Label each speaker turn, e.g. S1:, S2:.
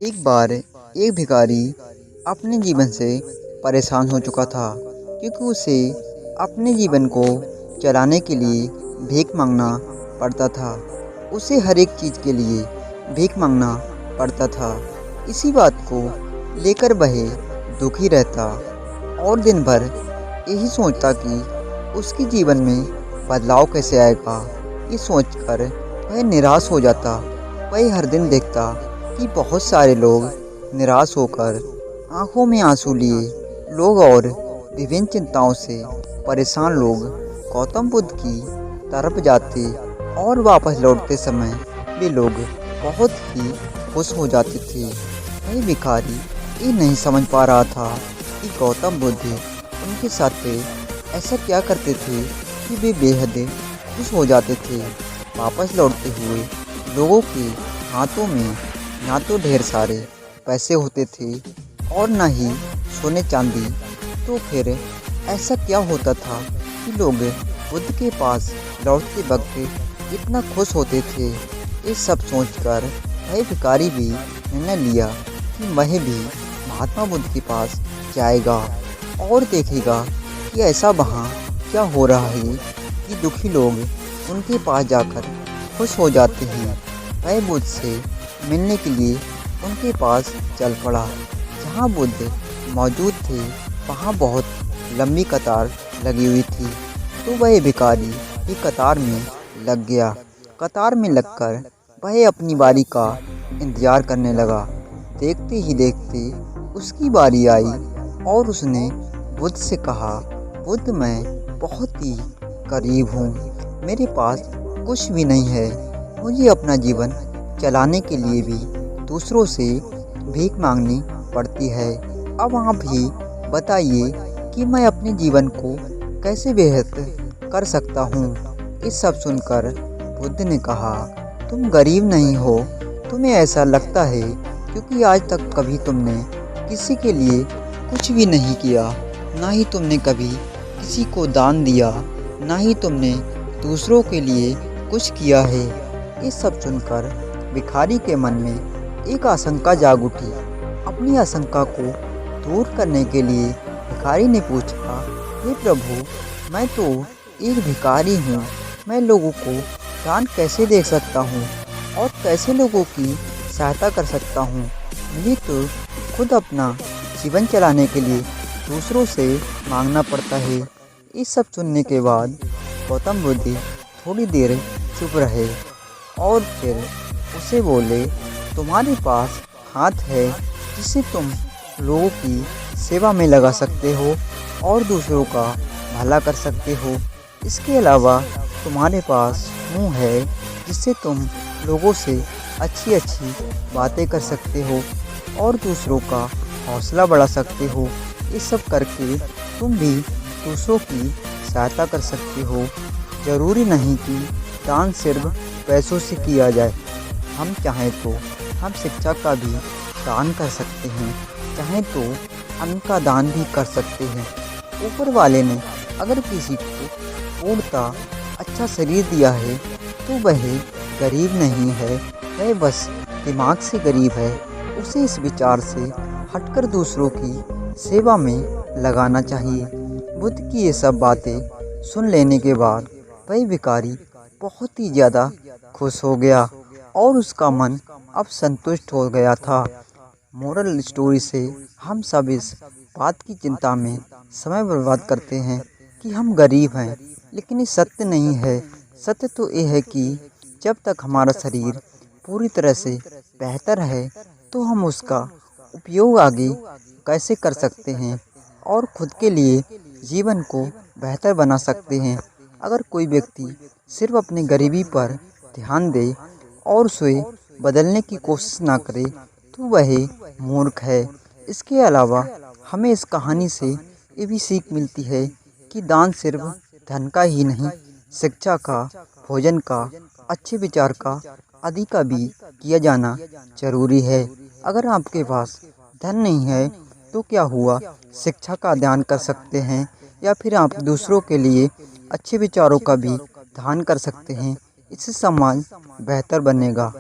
S1: एक बार एक भिखारी अपने जीवन से परेशान हो चुका था क्योंकि उसे अपने जीवन को चलाने के लिए भीख मांगना पड़ता था। उसे हर एक चीज़ के लिए भीख मांगना पड़ता था। इसी बात को लेकर वह दुखी रहता और दिन भर यही सोचता कि उसके जीवन में बदलाव कैसे आएगा। ये सोचकर वह निराश हो जाता। वह हर दिन देखता कि बहुत सारे लोग निराश होकर आंखों में आंसू लिए लोग और विभिन्न चिंताओं से परेशान लोग गौतम बुद्ध की तरफ जाते और वापस लौटते समय वे लोग बहुत ही खुश हो जाते थे। वह भिखारी ये नहीं समझ पा रहा था कि गौतम बुद्ध उनके साथ ऐसा क्या करते थे कि वे बेहद खुश हो जाते थे। वापस लौटते हुए लोगों के हाथों में ना तो ढेर सारे पैसे होते थे और ना ही सोने चांदी। तो फिर ऐसा क्या होता था कि लोग बुद्ध के पास लौटते वक्त इतना खुश होते थे। ये सब सोचकर वह भिखारी भी निर्णय लिया कि वह भी महात्मा बुद्ध के पास जाएगा और देखेगा कि ऐसा वहाँ क्या हो रहा है कि दुखी लोग उनके पास जाकर खुश हो जाते हैं। वह बुद्ध से मिलने के लिए उनके पास चल पड़ा। जहाँ बुद्ध मौजूद थे वहाँ बहुत लंबी कतार लगी हुई थी। तो वह भिखारी भी कतार में लग गया। कतार में लगकर वह अपनी बारी का इंतज़ार करने लगा। देखते ही देखते उसकी बारी आई और उसने बुद्ध से कहा, बुद्ध मैं बहुत ही गरीब हूँ, मेरे पास कुछ भी नहीं है। मुझे अपना जीवन चलाने के लिए भी दूसरों से भीख मांगनी पड़ती है। अब आप भी बताइए कि मैं अपने जीवन को कैसे बेहतर कर सकता हूँ। इस सब सुनकर बुद्ध ने कहा, तुम गरीब नहीं हो, तुम्हें ऐसा लगता है क्योंकि आज तक कभी तुमने किसी के लिए कुछ भी नहीं किया, ना ही तुमने कभी किसी को दान दिया, ना ही तुमने दूसरों के लिए कुछ किया है। ये सब सुनकर भिखारी के मन में एक आशंका जाग उठी। अपनी आशंका को दूर करने के लिए भिखारी ने पूछा, हे प्रभु, मैं तो एक भिखारी हूँ, मैं लोगों को दान कैसे दे सकता हूँ और कैसे लोगों की सहायता कर सकता हूँ। मुझे तो खुद अपना जीवन चलाने के लिए दूसरों से मांगना पड़ता है। ये सब सुनने के बाद गौतम बुद्ध थोड़ी देर चुप रहे और फिर उसे बोले, तुम्हारे पास हाथ है जिससे तुम लोगों की सेवा में लगा सकते हो और दूसरों का भला कर सकते हो। इसके अलावा तुम्हारे पास मुंह है जिससे तुम लोगों से अच्छी अच्छी बातें कर सकते हो और दूसरों का हौसला बढ़ा सकते हो। ये सब करके तुम भी दूसरों की सहायता कर सकते हो। ज़रूरी नहीं कि दान सिर्फ पैसों से किया जाए। हम चाहें तो हम शिक्षा का भी दान कर सकते हैं, चाहें तो अन्न का दान भी कर सकते हैं। ऊपर वाले ने अगर किसी को पूर्णतः अच्छा शरीर दिया है तो वह गरीब नहीं है, वह बस दिमाग से गरीब है। उसे इस विचार से हटकर दूसरों की सेवा में लगाना चाहिए। बुद्ध की ये सब बातें सुन लेने के बाद वह भिखारी बहुत ही ज़्यादा खुश हो गया और उसका मन अब संतुष्ट हो गया था। मोरल स्टोरी से हम सब इस बात की चिंता में समय बर्बाद करते हैं कि हम गरीब हैं, लेकिन ये सत्य नहीं है। सत्य तो ये है कि जब तक हमारा शरीर पूरी तरह से बेहतर है तो हम उसका उपयोग आगे कैसे कर सकते हैं और खुद के लिए जीवन को बेहतर बना सकते हैं। अगर कोई व्यक्ति सिर्फ अपनी गरीबी पर ध्यान दे और उसे बदलने की कोशिश ना करे तो वह मूर्ख है। इसके अलावा हमें इस कहानी से ये भी सीख मिलती है कि दान सिर्फ धन का ही नहीं, शिक्षा का, भोजन का, अच्छे विचार का आदि का भी किया जाना जरूरी है। अगर आपके पास धन नहीं है तो क्या हुआ, शिक्षा का दान कर सकते हैं या फिर आप दूसरों के लिए अच्छे विचारों का भी दान कर सकते हैं। इससे समाज बेहतर बनेगा।